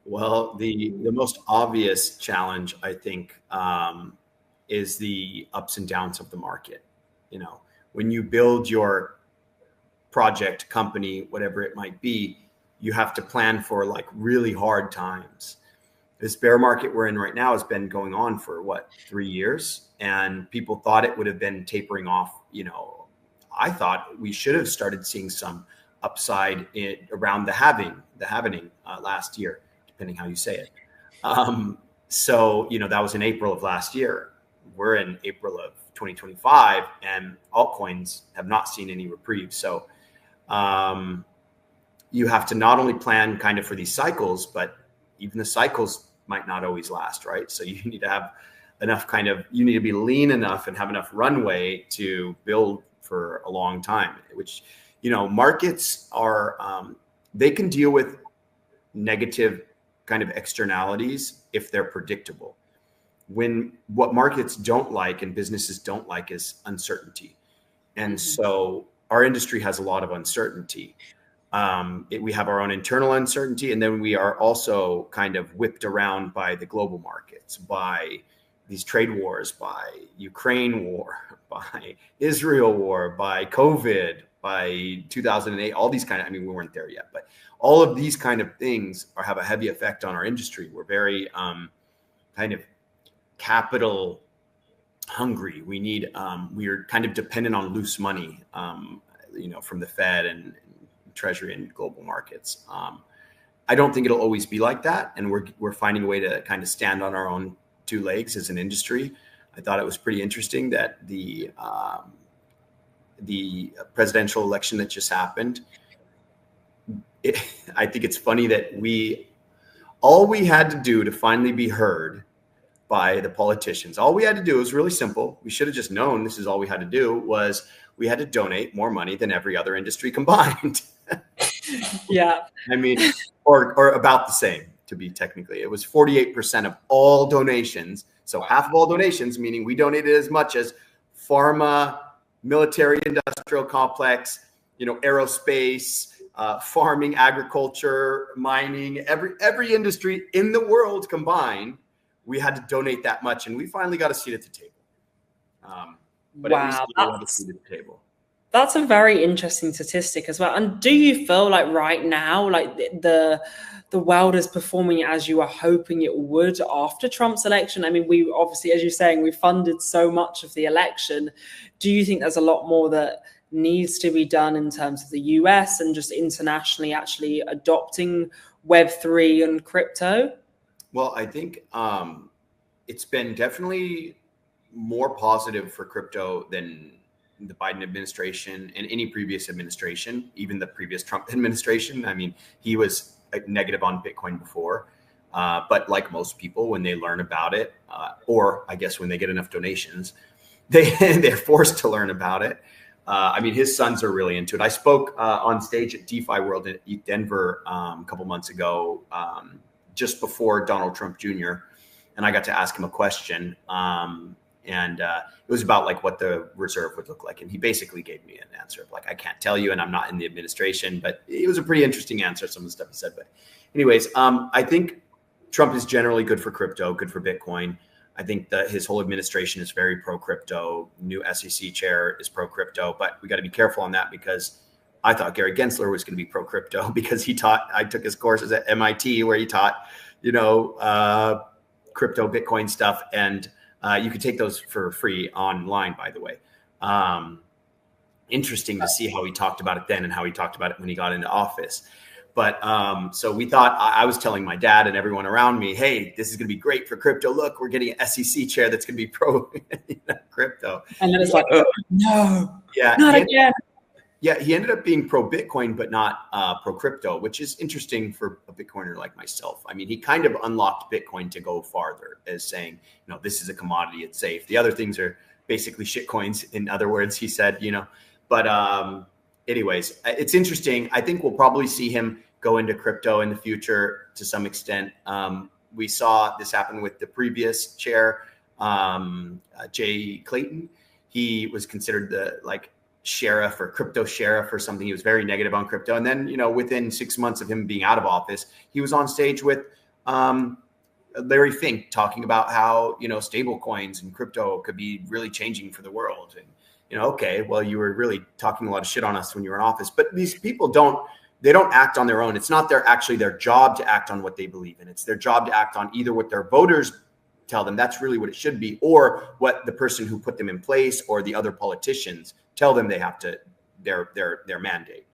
Well, the most obvious challenge, I think, is the ups and downs of the market. You know, when you build your project, company, whatever it might be, you have to plan for like really hard times. This bear market we're in right now has been going on for what, 3 years, and people thought it would have been tapering off. I thought we should have started seeing some upside around the halvening last year, depending how you say it. So that was in April of last year. We're in April of 2025, and altcoins have not seen any reprieve. So you have to not only plan kind of for these cycles, but even the cycles might not always last, right? So you need to have enough you need to be lean enough and have enough runway to build for a long time, which, markets are, they can deal with negative kind of externalities if they're predictable. What markets don't like and businesses don't like is uncertainty. And so our industry has a lot of uncertainty. We have our own internal uncertainty, and then we are also kind of whipped around by the global markets, by these trade wars, by Ukraine war, by Israel war, by COVID, by 2008, all these we weren't there yet, but all of these kind of things have a heavy effect on our industry. We're very kind of capital hungry. We're kind of dependent on loose money, from the Fed and Treasury and global markets. I don't think it'll always be like that, and we're finding a way to kind of stand on our own two legs as an industry. I thought it was pretty interesting that the presidential election that just happened. I think it's funny that all we had to do to finally be heard by the politicians, all we had to do was really simple. We should have just known this is all we had to do, was we had to donate more money than every other industry combined. Yeah. Or about the same, to be technically. It was 48% of all donations. So half of all donations, meaning we donated as much as pharma, military industrial complex, aerospace, farming, agriculture, mining, every industry in the world combined, we had to donate that much, and we finally got a seat at the table. But wow, at least we got a seat at the table. That's a very interesting statistic as well. And do you feel like right now, like the world is performing as you were hoping it would after Trump's election? I mean, we obviously, as you're saying, we funded so much of the election. Do you think there's a lot more that needs to be done in terms of the US and just internationally actually adopting Web3 and crypto? Well, I think it's been definitely more positive for crypto than the Biden administration and any previous administration, even the previous Trump administration. I mean, he was negative on Bitcoin before, but like most people, when they learn about it, or I guess when they get enough donations, they're forced to learn about it. His sons are really into it. I spoke on stage at DeFi World in Denver a couple months ago, just before Donald Trump Jr., and I got to ask him a question. And it was about like what the reserve would look like. And he basically gave me an answer of like, I can't tell you, and I'm not in the administration, but it was a pretty interesting answer, some of the stuff he said. But anyways, I think Trump is generally good for crypto, good for Bitcoin. I think that his whole administration is very pro-crypto. New SEC chair is pro-crypto, but we got to be careful on that, because I thought Gary Gensler was going to be pro-crypto because I took his courses at MIT where he taught, crypto, Bitcoin stuff. And you could take those for free online, by the way. Interesting to see how he talked about it then and how he talked about it when he got into office. But so we thought, I was telling my dad and everyone around me, hey, this is going to be great for crypto. Look, we're getting an SEC chair that's going to be pro crypto. And then it's like, no, yeah, not again. Yeah, he ended up being pro Bitcoin, but not pro crypto, which is interesting for a Bitcoiner like myself. I mean, he kind of unlocked Bitcoin to go farther, as saying, this is a commodity, it's safe. The other things are basically shit coins. In other words, he said, but anyways, it's interesting. I think we'll probably see him go into crypto in the future to some extent. We saw this happen with the previous chair, Jay Clayton. He was considered the sheriff or crypto sheriff or something. He was very negative on crypto. And then, within 6 months of him being out of office, he was on stage with Larry Fink talking about how, stable coins and crypto could be really changing for the world. And, okay, well, you were really talking a lot of shit on us when you were in office, but these people they don't act on their own. It's not actually their job to act on what they believe in. It's their job to act on either what their voters tell them, that's really what it should be, or what the person who put them in place or the other politicians tell them they have to, their mandate.